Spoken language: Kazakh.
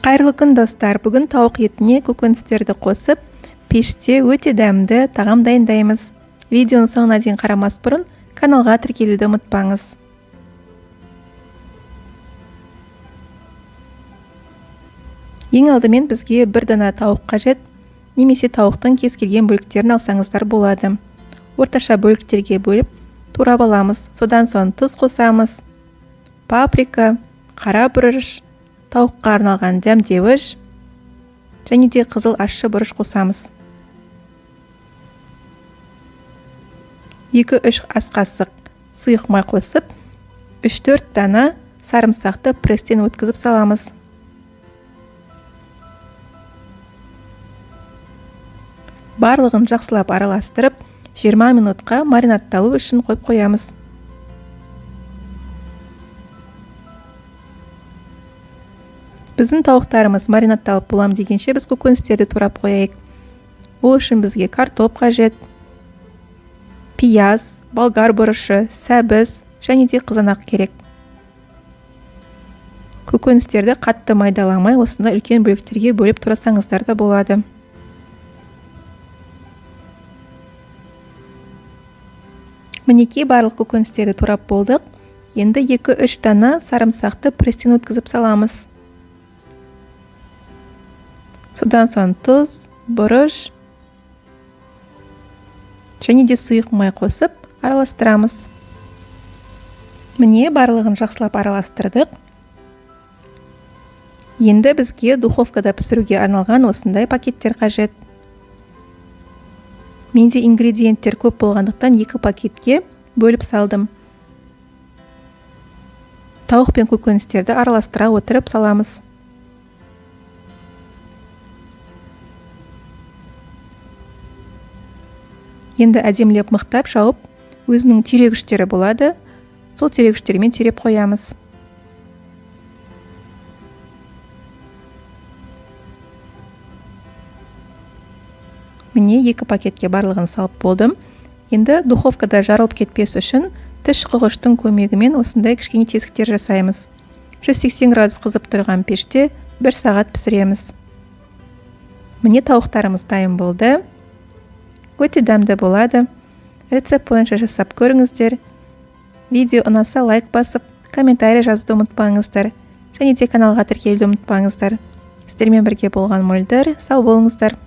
Қайырлы күн достар, бүгін тауық етіне көкөністерді қосып, пеште өте дәмді тағам дайындаймыз. Видеоның соңына дейін қарамас бұрын каналға тіркелуді ұмытпаңыз. Ең алдымен бізге бір дана тауық қажет, немесе тауықтың кез келген бөліктерін алсаңыздар болады. Орташа бөліктерге бөліп турап аламыз. Содан соң тұз қосамыз, паприка, қара бұрыш, тауыққа арналған дәмдеуіш және де қызыл ащы бұрыш қосамыз. 2-3 ас қасық сұйық май қосып, 3-4 дана сарымсақты пресстен өткізіп саламыз. Барлығын жақсылап араластырып, 20 минутқа маринадталу үшін қойып қоямыз. Біздің тауықтарымыз маринадталып болам дегенше біз көкөністерді турап қояйық. Ол үшін бізге картоп қажет, пияз, болгар бұрышы, сәбіз және де қызанақ керек. Көкөністерді қатты майдаламай, осында үлкен бөліктерге бөліп турасаңыздар да болады. Мінекей барлық көкөністерді турап болдық. Енді 2-3 дана сарымсақты пресстен өткізіп саламыз. Содан соң тұз, бұрыш және де сұйық май қосып араластырамыз. Міне барлығын жақсылап араластырдық. Енді бізге духовкада пісіруге арналған осындай пакеттер қажет. Менде ингредиенттер көп болғандықтан 2 пакетке бөліп салдым. Тауық пен көкөністерді араластыра отырып саламыз. Енді әдемілеп мықтап жауып, өзінің түйрегіштері болады. Сол түйрегіштермен түйреп қоямыз. Міне 2 пакетке барлығын салып болдым. Енді духовкада жарылып кетпес үшін тіс шұқығыштың көмегімен осындай кішкене тесіктер жасаймыз. 180 градус қызып тұрған пеште 1 сағат пісіреміз. Міне тауықтарымыз дайын болды. Өте дәмді болады. Рецепт бойынша жасап көріңіздер. Видео ұнаса лайк басып, комментарий жазуды ұмытпаңыздар. Және де каналға тіркелуді ұмытпаңыздар. Сіздермен бірге болған Мөлдір, сау болыңыздар.